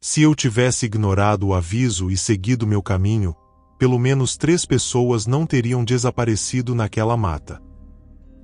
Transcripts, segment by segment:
Se eu tivesse ignorado o aviso e seguido meu caminho, pelo menos 3 pessoas não teriam desaparecido naquela mata.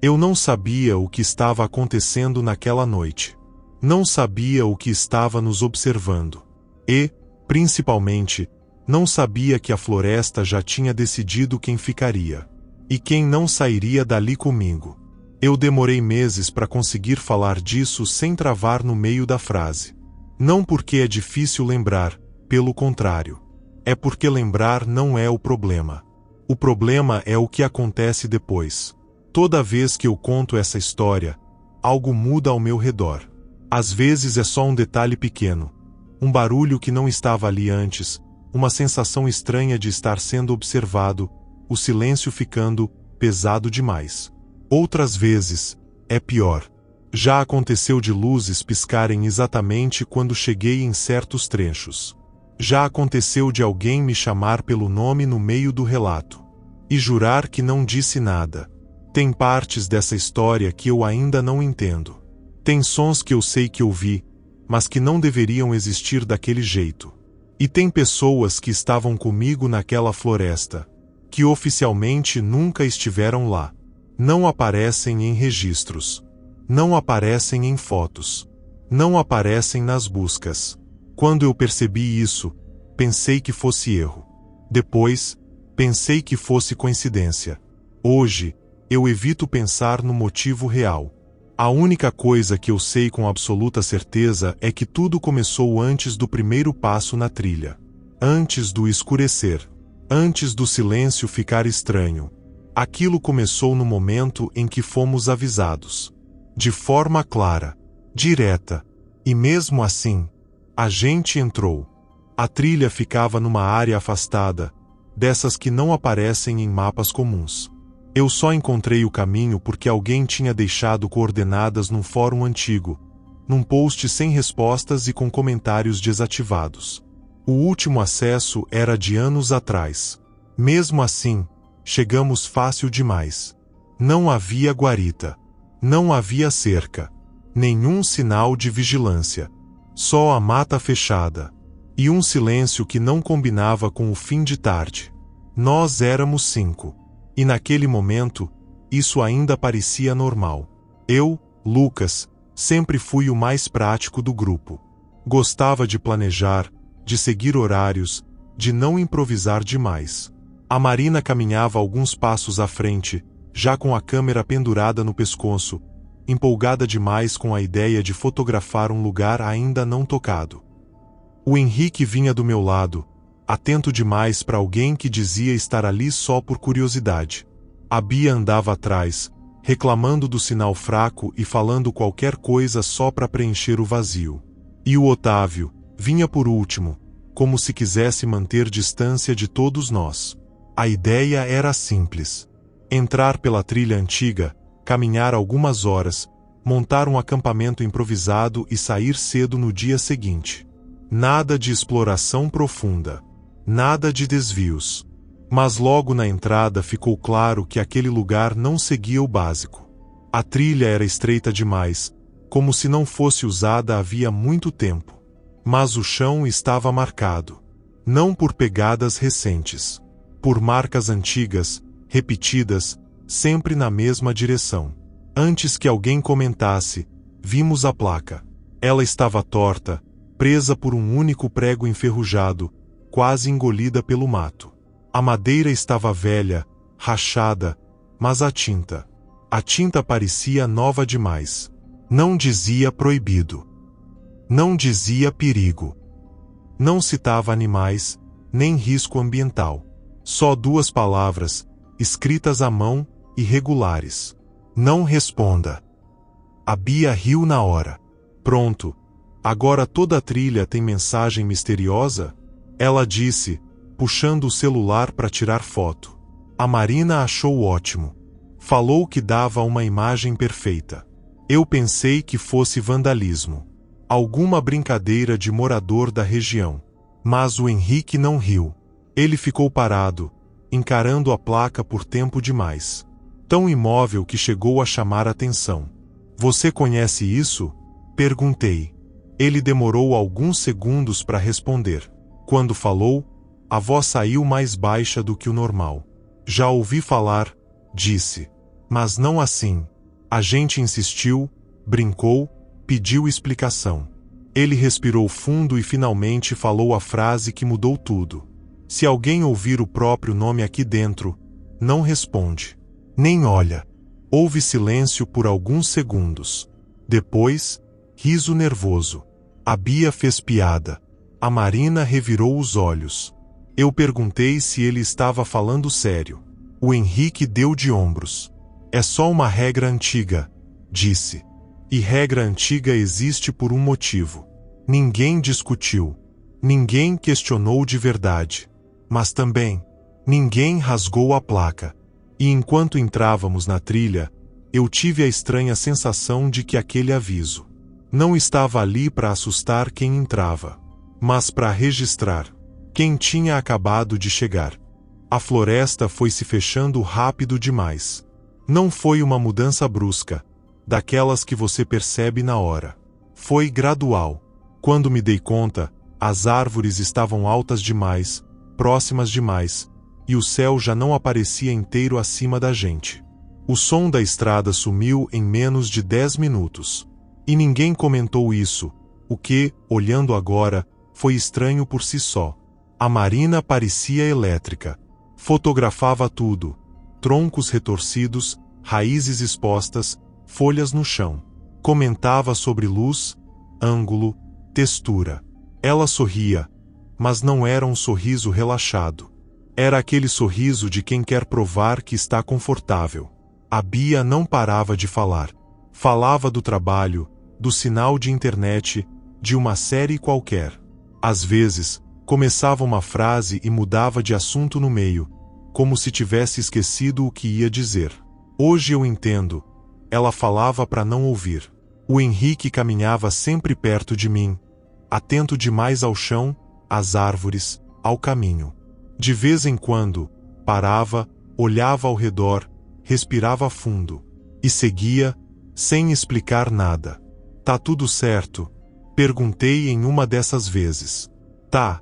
Eu não sabia o que estava acontecendo naquela noite. Não sabia o que estava nos observando. E, principalmente, não sabia que a floresta já tinha decidido quem ficaria. E quem não sairia dali comigo. Eu demorei meses para conseguir falar disso sem travar no meio da frase. Não porque é difícil lembrar, pelo contrário. É porque lembrar não é o problema. O problema é o que acontece depois. Toda vez que eu conto essa história, algo muda ao meu redor. Às vezes é só um detalhe pequeno. Um barulho que não estava ali antes, uma sensação estranha de estar sendo observado, o silêncio ficando pesado demais. Outras vezes, é pior. Já aconteceu de luzes piscarem exatamente quando cheguei em certos trechos. Já aconteceu de alguém me chamar pelo nome no meio do relato. E jurar que não disse nada. Tem partes dessa história que eu ainda não entendo. Tem sons que eu sei que ouvi, mas que não deveriam existir daquele jeito. E tem pessoas que estavam comigo naquela floresta, que oficialmente nunca estiveram lá. Não aparecem em registros. Não aparecem em fotos. Não aparecem nas buscas. Quando eu percebi isso, pensei que fosse erro. Depois, pensei que fosse coincidência. Hoje, eu evito pensar no motivo real. A única coisa que eu sei com absoluta certeza é que tudo começou antes do primeiro passo na trilha. Antes do escurecer. Antes do silêncio ficar estranho. Aquilo começou no momento em que fomos avisados. De forma clara, direta. E mesmo assim, a gente entrou. A trilha ficava numa área afastada, dessas que não aparecem em mapas comuns. Eu só encontrei o caminho porque alguém tinha deixado coordenadas num fórum antigo, num post sem respostas e com comentários desativados. O último acesso era de anos atrás. Mesmo assim, chegamos fácil demais. Não havia guarita. Não havia cerca. Nenhum sinal de vigilância. Só a mata fechada. E um silêncio que não combinava com o fim de tarde. Nós éramos 5. E naquele momento, isso ainda parecia normal. Eu, Lucas, sempre fui o mais prático do grupo. Gostava de planejar, de seguir horários, de não improvisar demais. A Marina caminhava alguns passos à frente, já com a câmera pendurada no pescoço, empolgada demais com a ideia de fotografar um lugar ainda não tocado. O Henrique vinha do meu lado, atento demais para alguém que dizia estar ali só por curiosidade. A Bia andava atrás, reclamando do sinal fraco e falando qualquer coisa só para preencher o vazio. E o Otávio vinha por último, como se quisesse manter distância de todos nós. A ideia era simples. Entrar pela trilha antiga, caminhar algumas horas, montar um acampamento improvisado e sair cedo no dia seguinte. Nada de exploração profunda. Nada de desvios. Mas logo na entrada ficou claro que aquele lugar não seguia o básico. A trilha era estreita demais, como se não fosse usada havia muito tempo. Mas o chão estava marcado. Não por pegadas recentes. Por marcas antigas, repetidas, sempre na mesma direção. Antes que alguém comentasse, vimos a placa. Ela estava torta, presa por um único prego enferrujado, quase engolida pelo mato. A madeira estava velha, rachada, mas a tinta parecia nova demais. Não dizia proibido. Não dizia perigo. Não citava animais, nem risco ambiental. Só 2 palavras, escritas à mão, irregulares. Não responda. A Bia riu na hora. Pronto. Agora toda a trilha tem mensagem misteriosa? Ela disse, puxando o celular para tirar foto. A Marina achou ótimo. Falou que dava uma imagem perfeita. Eu pensei que fosse vandalismo. Alguma brincadeira de morador da região. Mas o Henrique não riu. Ele ficou parado, encarando a placa por tempo demais. Tão imóvel que chegou a chamar a atenção. Você conhece isso? Perguntei. Ele demorou alguns segundos para responder. Quando falou, a voz saiu mais baixa do que o normal. Já ouvi falar, disse. Mas não assim. A gente insistiu, brincou, pediu explicação. Ele respirou fundo e finalmente falou a frase que mudou tudo. Se alguém ouvir o próprio nome aqui dentro, não responde. Nem olha. Houve silêncio por alguns segundos. Depois, riso nervoso. A Bia fez piada. A Marina revirou os olhos. Eu perguntei se ele estava falando sério. O Henrique deu de ombros. É só uma regra antiga, disse. E regra antiga existe por um motivo. Ninguém discutiu. Ninguém questionou de verdade. Mas também, ninguém rasgou a placa. E enquanto entrávamos na trilha, eu tive a estranha sensação de que aquele aviso não estava ali para assustar quem entrava, mas para registrar quem tinha acabado de chegar. A floresta foi se fechando rápido demais. Não foi uma mudança brusca, daquelas que você percebe na hora. Foi gradual. Quando me dei conta, as árvores estavam altas demais, próximas demais, e o céu já não aparecia inteiro acima da gente. O som da estrada sumiu em menos de 10 minutos. E ninguém comentou isso, o que, olhando agora, foi estranho por si só. A Marina parecia elétrica. Fotografava tudo: troncos retorcidos, raízes expostas, folhas no chão. Comentava sobre luz, ângulo, textura. Ela sorria, mas não era um sorriso relaxado. Era aquele sorriso de quem quer provar que está confortável. A Bia não parava de falar. Falava do trabalho, do sinal de internet, de uma série qualquer. Às vezes, começava uma frase e mudava de assunto no meio, como se tivesse esquecido o que ia dizer. Hoje eu entendo. Ela falava para não ouvir. O Henrique caminhava sempre perto de mim, atento demais ao chão, às árvores, ao caminho. De vez em quando, parava, olhava ao redor, respirava fundo e seguia, sem explicar nada. Tá tudo certo? Perguntei em uma dessas vezes. Tá.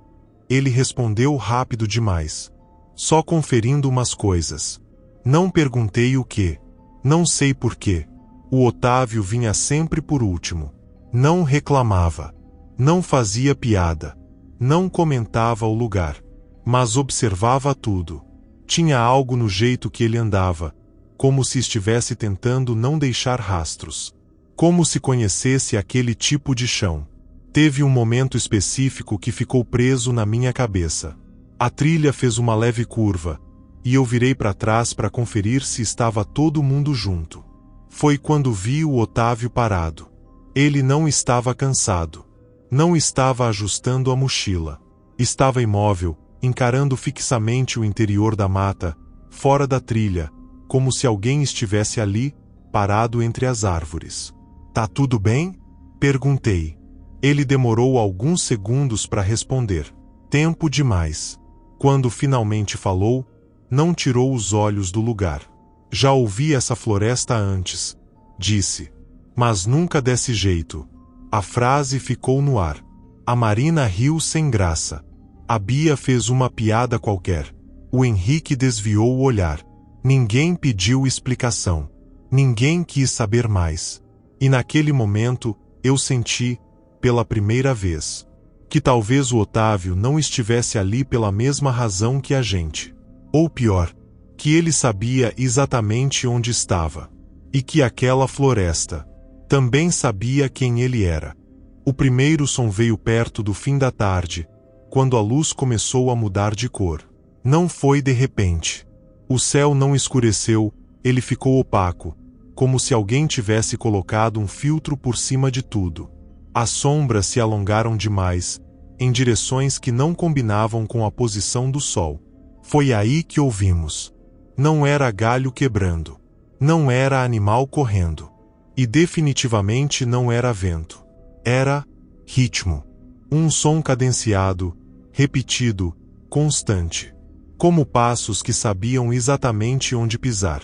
Ele respondeu rápido demais. Só conferindo umas coisas. Não perguntei o quê. Não sei por quê. O Otávio vinha sempre por último. Não reclamava. Não fazia piada. Não comentava o lugar. Mas observava tudo. Tinha algo no jeito que ele andava, como se estivesse tentando não deixar rastros. Como se conhecesse aquele tipo de chão. Teve um momento específico que ficou preso na minha cabeça. A trilha fez uma leve curva, e eu virei para trás para conferir se estava todo mundo junto. Foi quando vi o Otávio parado. Ele não estava cansado. Não estava ajustando a mochila. Estava imóvel, encarando fixamente o interior da mata, fora da trilha, como se alguém estivesse ali, parado entre as árvores. Tá tudo bem? Perguntei. Ele demorou alguns segundos para responder. Tempo demais. Quando finalmente falou, não tirou os olhos do lugar. Já ouvi essa floresta antes, disse. Mas nunca desse jeito. A frase ficou no ar. A Marina riu sem graça. A Bia fez uma piada qualquer. O Henrique desviou o olhar. Ninguém pediu explicação. Ninguém quis saber mais. E naquele momento, eu senti, pela primeira vez, que talvez o Otávio não estivesse ali pela mesma razão que a gente. Ou pior, que ele sabia exatamente onde estava. E que aquela floresta também sabia quem ele era. O primeiro som veio perto do fim da tarde, quando a luz começou a mudar de cor. Não foi de repente. O céu não escureceu, ele ficou opaco, como se alguém tivesse colocado um filtro por cima de tudo. As sombras se alongaram demais, em direções que não combinavam com a posição do sol. Foi aí que ouvimos. Não era galho quebrando. Não era animal correndo. E definitivamente não era vento. Era ritmo. Um som cadenciado, repetido, constante. Como passos que sabiam exatamente onde pisar.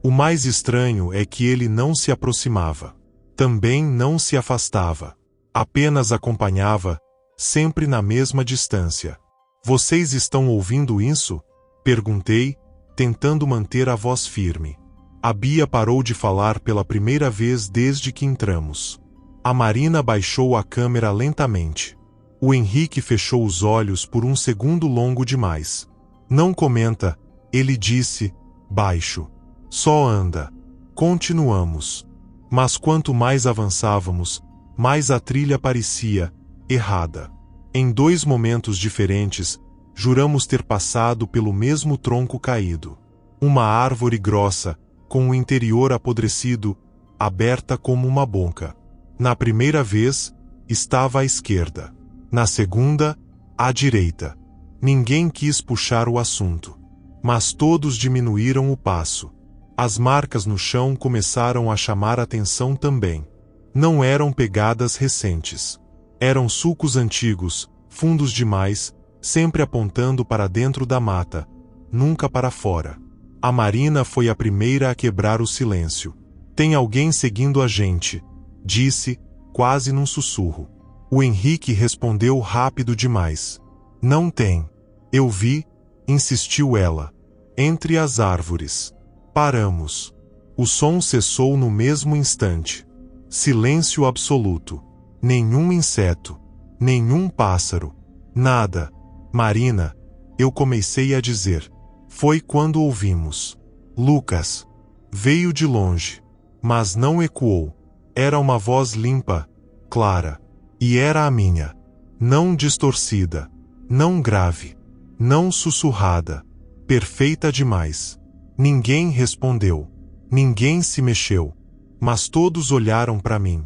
O mais estranho é que ele não se aproximava. Também não se afastava. Apenas acompanhava, sempre na mesma distância. Vocês estão ouvindo isso? Perguntei, tentando manter a voz firme. A Bia parou de falar pela primeira vez desde que entramos. A Marina baixou a câmera lentamente. O Henrique fechou os olhos por um segundo longo demais. Não comenta, ele disse, baixo. Só anda. Continuamos. Mas quanto mais avançávamos, mais a trilha parecia errada. Em 2 momentos diferentes, juramos ter passado pelo mesmo tronco caído. Uma árvore grossa, com o interior apodrecido, aberta como uma boca. Na primeira vez, estava à esquerda. Na segunda, à direita. Ninguém quis puxar o assunto. Mas todos diminuíram o passo. As marcas no chão começaram a chamar atenção também. Não eram pegadas recentes. Eram sulcos antigos, fundos demais, sempre apontando para dentro da mata, nunca para fora. A Marina foi a primeira a quebrar o silêncio. Tem alguém seguindo a gente, disse, quase num sussurro. O Henrique respondeu rápido demais. Não tem. Eu vi, insistiu ela. Entre as árvores. Paramos. O som cessou no mesmo instante. Silêncio absoluto. Nenhum inseto. Nenhum pássaro. Nada. Marina, eu comecei a dizer. Foi quando ouvimos. Lucas. Veio de longe. Mas não ecoou. Era uma voz limpa, clara. E era a minha. Não distorcida. Não grave. Não sussurrada. Perfeita demais. Ninguém respondeu. Ninguém se mexeu. Mas todos olharam para mim.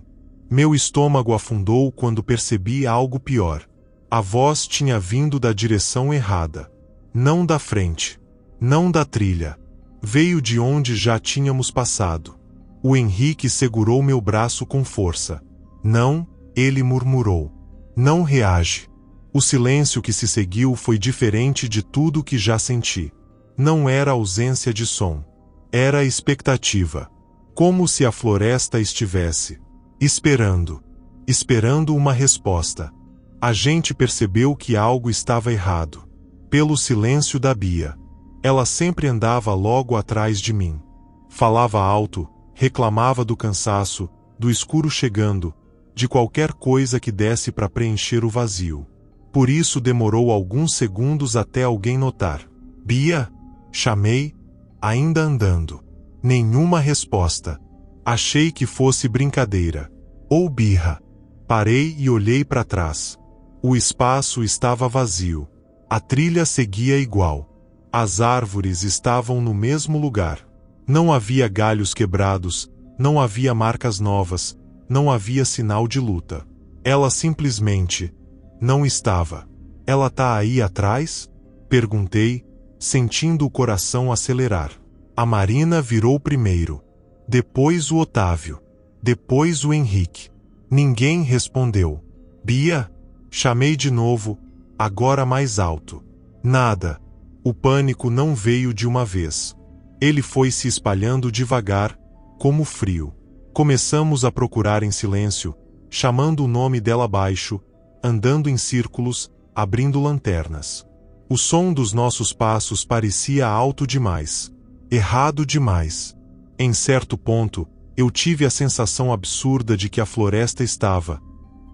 Meu estômago afundou quando percebi algo pior. A voz tinha vindo da direção errada. Não da frente. Não da trilha. Veio de onde já tínhamos passado. O Henrique segurou meu braço com força. Não, ele murmurou. Não reage. O silêncio que se seguiu foi diferente de tudo que já senti. Não era ausência de som. Era expectativa. Como se a floresta estivesse esperando. Esperando uma resposta. A gente percebeu que algo estava errado. Pelo silêncio da Bia. Ela sempre andava logo atrás de mim. Falava alto, reclamava do cansaço, do escuro chegando, de qualquer coisa que desse para preencher o vazio. Por isso demorou alguns segundos até alguém notar. Bia? Chamei, ainda andando. Nenhuma resposta. Achei que fosse brincadeira. Ou birra. Parei e olhei para trás. O espaço estava vazio. A trilha seguia igual. As árvores estavam no mesmo lugar. Não havia galhos quebrados, não havia marcas novas, não havia sinal de luta. Ela simplesmente não estava. Ela tá aí atrás? Perguntei, sentindo o coração acelerar. A Marina virou primeiro. Depois o Otávio. Depois o Henrique. Ninguém respondeu. Bia? Chamei de novo, agora mais alto. Nada. O pânico não veio de uma vez. Ele foi se espalhando devagar, como frio. Começamos a procurar em silêncio, chamando o nome dela baixo, andando em círculos, abrindo lanternas. O som dos nossos passos parecia alto demais. Errado demais. Em certo ponto, eu tive a sensação absurda de que a floresta estava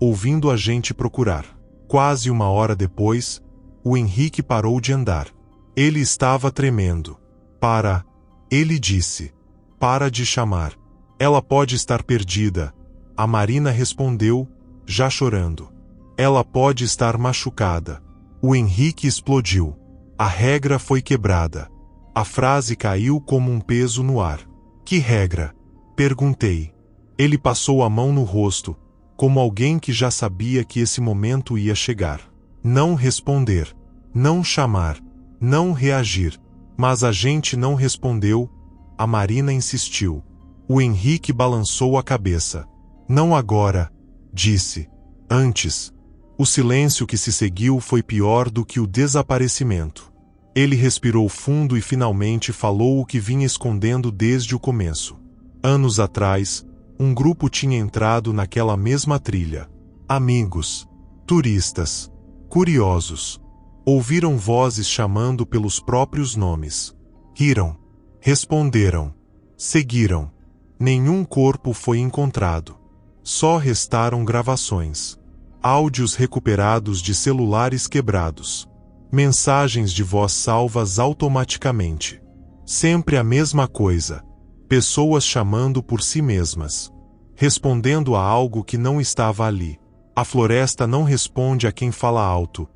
ouvindo a gente procurar. Quase 1 hora depois, o Henrique parou de andar. Ele estava tremendo. Para, ele disse. Para de chamar. Ela pode estar perdida. A Marina respondeu, já chorando. Ela pode estar machucada. O Henrique explodiu. A regra foi quebrada. A frase caiu como um peso no ar. Que regra? Perguntei. Ele passou a mão no rosto, como alguém que já sabia que esse momento ia chegar. Não responder. Não chamar. Não reagir. Mas a gente não respondeu. A Marina insistiu. O Henrique balançou a cabeça. Não agora, disse. Antes. O silêncio que se seguiu foi pior do que o desaparecimento. Ele respirou fundo e finalmente falou o que vinha escondendo desde o começo. Anos atrás, um grupo tinha entrado naquela mesma trilha. Amigos, turistas, curiosos, ouviram vozes chamando pelos próprios nomes. Riram, responderam, seguiram. Nenhum corpo foi encontrado. Só restaram gravações. Áudios recuperados de celulares quebrados. Mensagens de voz salvas automaticamente. Sempre a mesma coisa. Pessoas chamando por si mesmas. Respondendo a algo que não estava ali. A floresta não responde a quem fala alto.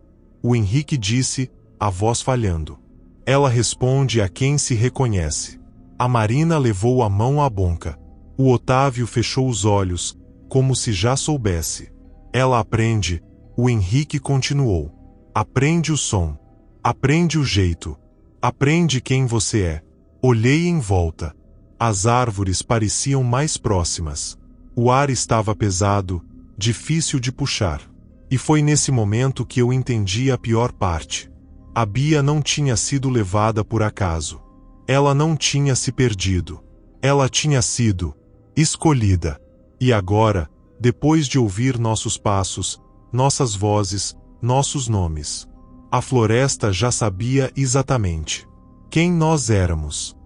O Henrique disse, a voz falhando. Ela responde a quem se reconhece. A Marina levou a mão à boca. O Otávio fechou os olhos, como se já soubesse. Ela aprende, o Henrique continuou. Aprende o som. Aprende o jeito. Aprende quem você é. Olhei em volta. As árvores pareciam mais próximas. O ar estava pesado, difícil de puxar. E foi nesse momento que eu entendi a pior parte. A Bia não tinha sido levada por acaso. Ela não tinha se perdido. Ela tinha sido escolhida. E agora, depois de ouvir nossos passos, nossas vozes, nossos nomes, a floresta já sabia exatamente quem nós éramos.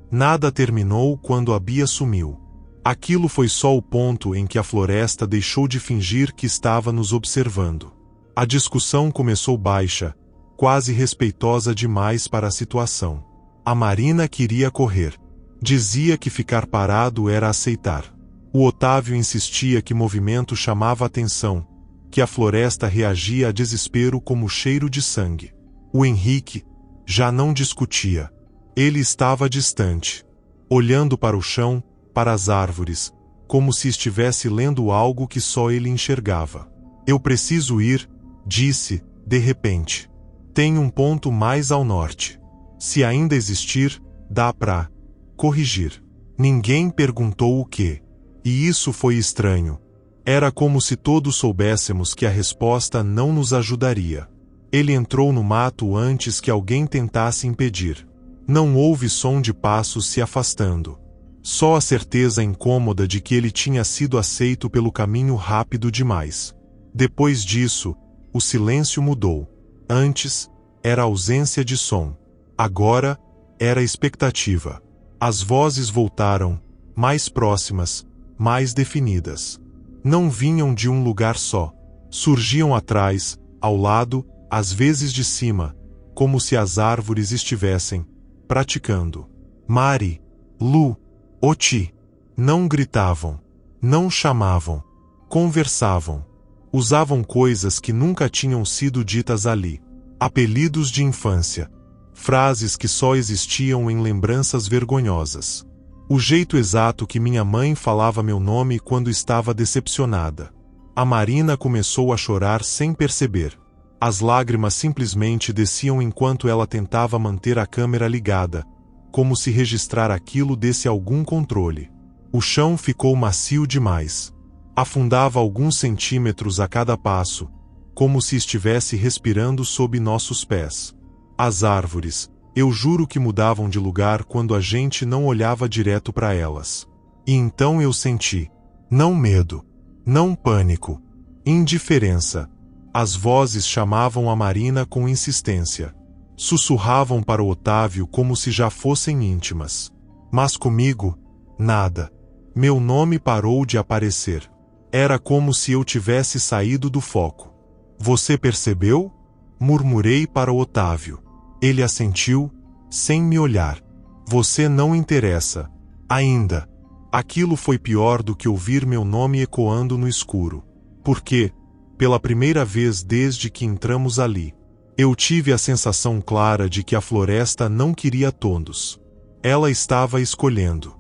Nada terminou quando a Bia sumiu. Aquilo foi só o ponto em que a floresta deixou de fingir que estava nos observando. A discussão começou baixa, quase respeitosa demais para a situação. A Marina queria correr. Dizia que ficar parado era aceitar. O Otávio insistia que movimento chamava atenção, que a floresta reagia a desespero como cheiro de sangue. O Henrique já não discutia. Ele estava distante, olhando para o chão, para as árvores, como se estivesse lendo algo que só ele enxergava. Eu preciso ir, disse, de repente. Tem um ponto mais ao norte. Se ainda existir, dá pra corrigir. Ninguém perguntou o quê. E isso foi estranho. Era como se todos soubéssemos que a resposta não nos ajudaria. Ele entrou no mato antes que alguém tentasse impedir. Não houve som de passos se afastando. Só a certeza incômoda de que ele tinha sido aceito pelo caminho rápido demais. Depois disso, o silêncio mudou. Antes, era ausência de som. Agora, era expectativa. As vozes voltaram, mais próximas, mais definidas. Não vinham de um lugar só. Surgiam atrás, ao lado, às vezes de cima, como se as árvores estivessem praticando. Mari, Lu, Oti. Não gritavam, não chamavam, conversavam. Usavam coisas que nunca tinham sido ditas ali. Apelidos de infância. Frases que só existiam em lembranças vergonhosas. O jeito exato que minha mãe falava meu nome quando estava decepcionada. A Marina começou a chorar sem perceber. As lágrimas simplesmente desciam enquanto ela tentava manter a câmera ligada, como se registrar aquilo desse algum controle. O chão ficou macio demais. Afundava alguns centímetros a cada passo, como se estivesse respirando sob nossos pés. As árvores, eu juro que mudavam de lugar quando a gente não olhava direto para elas. E então eu senti, não medo, não pânico, indiferença. As vozes chamavam a Marina com insistência. Sussurravam para o Otávio como se já fossem íntimas. Mas comigo, nada. Meu nome parou de aparecer. Era como se eu tivesse saído do foco. Você percebeu? Murmurei para o Otávio. Ele assentiu, sem me olhar. Você não interessa. Ainda. Aquilo foi pior do que ouvir meu nome ecoando no escuro. Porque, pela primeira vez desde que entramos ali, eu tive a sensação clara de que a floresta não queria todos. Ela estava escolhendo.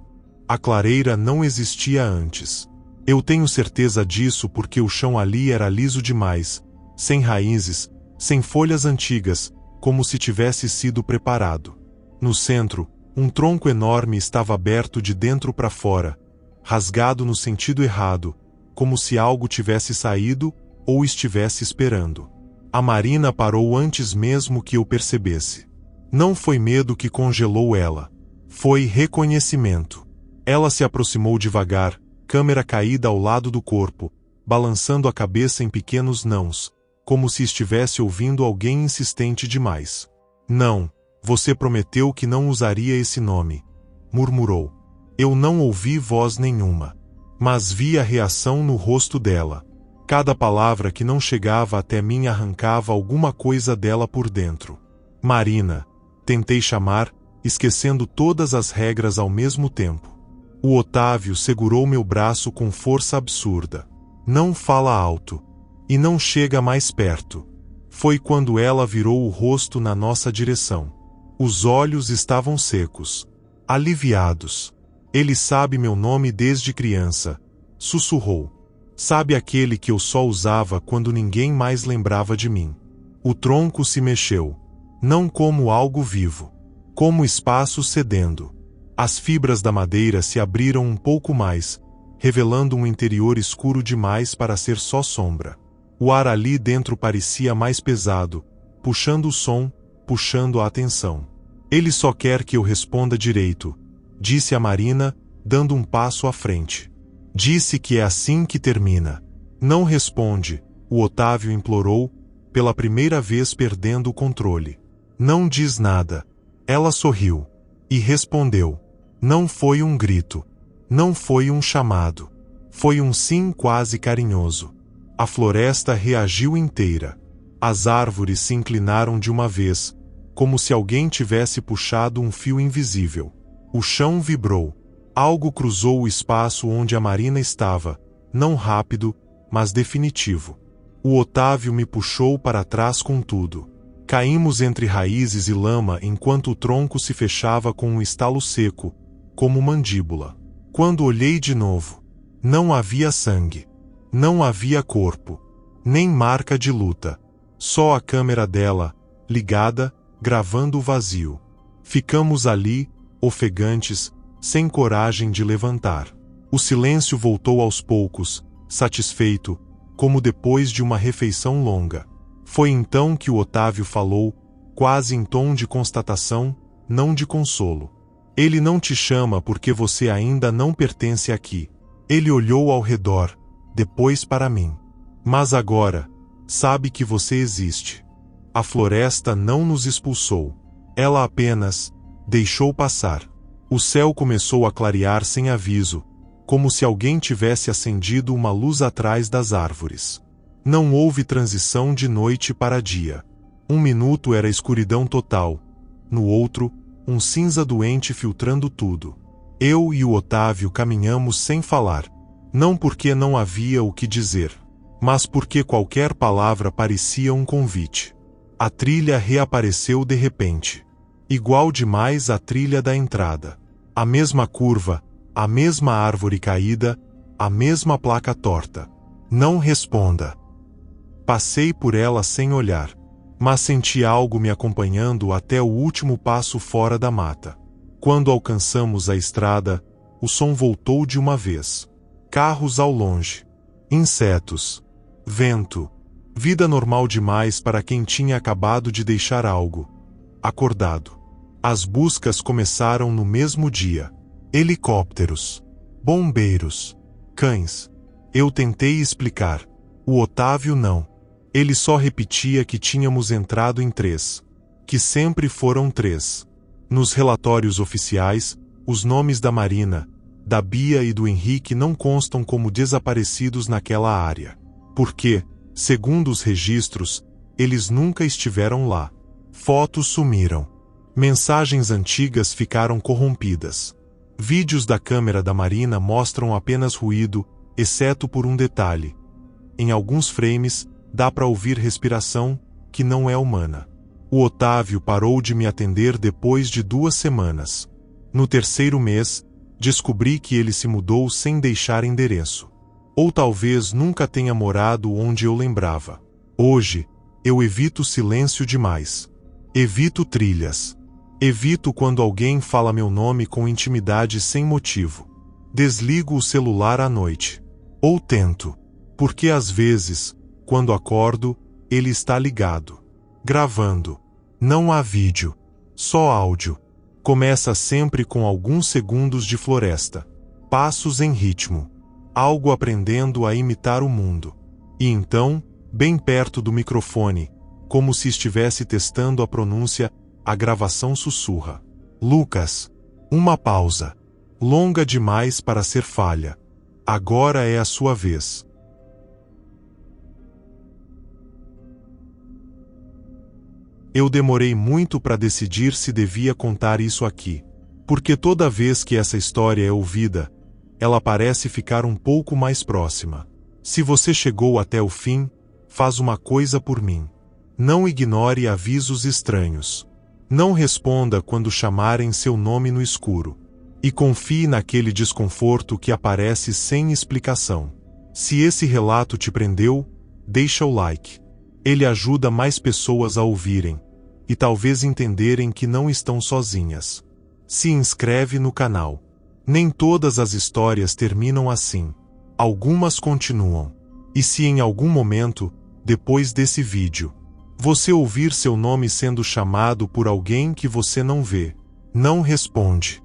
A clareira não existia antes. Eu tenho certeza disso porque o chão ali era liso demais, sem raízes, sem folhas antigas, como se tivesse sido preparado. No centro, um tronco enorme estava aberto de dentro para fora, rasgado no sentido errado, como se algo tivesse saído ou estivesse esperando. A Marina parou antes mesmo que eu percebesse. Não foi medo que congelou ela. Foi reconhecimento. Ela se aproximou devagar, câmera caída ao lado do corpo, balançando a cabeça em pequenos nãos, como se estivesse ouvindo alguém insistente demais. Não, você prometeu que não usaria esse nome, murmurou. Eu não ouvi voz nenhuma, mas vi a reação no rosto dela. Cada palavra que não chegava até mim arrancava alguma coisa dela por dentro. Marina, tentei chamar, esquecendo todas as regras ao mesmo tempo. O Otávio segurou meu braço com força absurda. Não fala alto. E não chega mais perto. Foi quando ela virou o rosto na nossa direção. Os olhos estavam secos, aliviados. Ele sabe meu nome desde criança, sussurrou. Sabe aquele que eu só usava quando ninguém mais lembrava de mim. O tronco se mexeu. Não como algo vivo. Como espaço cedendo. As fibras da madeira se abriram um pouco mais, revelando um interior escuro demais para ser só sombra. O ar ali dentro parecia mais pesado, puxando o som, puxando a atenção. Ele só quer que eu responda direito, disse a Marina, dando um passo à frente. Disse que é assim que termina. Não responde, o Otávio implorou, pela primeira vez perdendo o controle. Não diz nada. Ela sorriu. E respondeu. Não foi um grito. Não foi um chamado. Foi um sim quase carinhoso. A floresta reagiu inteira. As árvores se inclinaram de uma vez, como se alguém tivesse puxado um fio invisível. O chão vibrou. Algo cruzou o espaço onde a Marina estava, não rápido, mas definitivo. O Otávio me puxou para trás com tudo. Caímos entre raízes e lama enquanto o tronco se fechava com um estalo seco, como mandíbula. Quando olhei de novo, não havia sangue. Não havia corpo. Nem marca de luta. Só a câmera dela, ligada, gravando o vazio. Ficamos ali, ofegantes, sem coragem de levantar. O silêncio voltou aos poucos, satisfeito, como depois de uma refeição longa. Foi então que o Otávio falou, quase em tom de constatação, não de consolo. Ele não te chama porque você ainda não pertence aqui. Ele olhou ao redor, depois para mim. Mas agora, sabe que você existe. A floresta não nos expulsou. Ela apenas deixou passar. O céu começou a clarear sem aviso, como se alguém tivesse acendido uma luz atrás das árvores. Não houve transição de noite para dia. Um minuto era escuridão total, no outro, um cinza doente filtrando tudo. Eu e o Otávio caminhamos sem falar, não porque não havia o que dizer, mas porque qualquer palavra parecia um convite. A trilha reapareceu de repente. Igual demais à trilha da entrada. A mesma curva, a mesma árvore caída, a mesma placa torta. Não responda. Passei por ela sem olhar, mas senti algo me acompanhando até o último passo fora da mata. Quando alcançamos a estrada, o som voltou de uma vez. Carros ao longe. Insetos. Vento. Vida normal demais para quem tinha acabado de deixar algo. Acordado. As buscas começaram no mesmo dia. Helicópteros. Bombeiros. Cães. Eu tentei explicar. O Otávio não. Ele só repetia que tínhamos entrado em 3. Que sempre foram 3. Nos relatórios oficiais, os nomes da Marina, da Bia e do Henrique não constam como desaparecidos naquela área. Porque, segundo os registros, eles nunca estiveram lá. Fotos sumiram. Mensagens antigas ficaram corrompidas. Vídeos da câmera da Marina mostram apenas ruído, exceto por um detalhe. Em alguns frames, dá para ouvir respiração, que não é humana. O Otávio parou de me atender depois de 2 semanas. No 3º mês, descobri que ele se mudou sem deixar endereço. Ou talvez nunca tenha morado onde eu lembrava. Hoje, eu evito silêncio demais. Evito trilhas. Evito quando alguém fala meu nome com intimidade sem motivo. Desligo o celular à noite. Ou tento. Porque às vezes, quando acordo, ele está ligado. Gravando. Não há vídeo. Só áudio. Começa sempre com alguns segundos de floresta. Passos em ritmo. algo aprendendo a imitar o mundo. E então, bem perto do microfone, como se estivesse testando a pronúncia, a gravação sussurra: Lucas. Uma pausa. Longa demais para ser falha. Agora é a sua vez. Eu demorei muito para decidir se devia contar isso aqui, porque toda vez que essa história é ouvida, ela parece ficar um pouco mais próxima. Se você chegou até o fim, faz uma coisa por mim. Não ignore avisos estranhos. Não responda quando chamarem seu nome no escuro. E confie naquele desconforto que aparece sem explicação. Se esse relato te prendeu, deixa o like. Ele ajuda mais pessoas a ouvirem e talvez entenderem que não estão sozinhas. Se inscreve no canal. Nem todas as histórias terminam assim. Algumas continuam. E se em algum momento, depois desse vídeo, você ouvir seu nome sendo chamado por alguém que você não vê, não responde.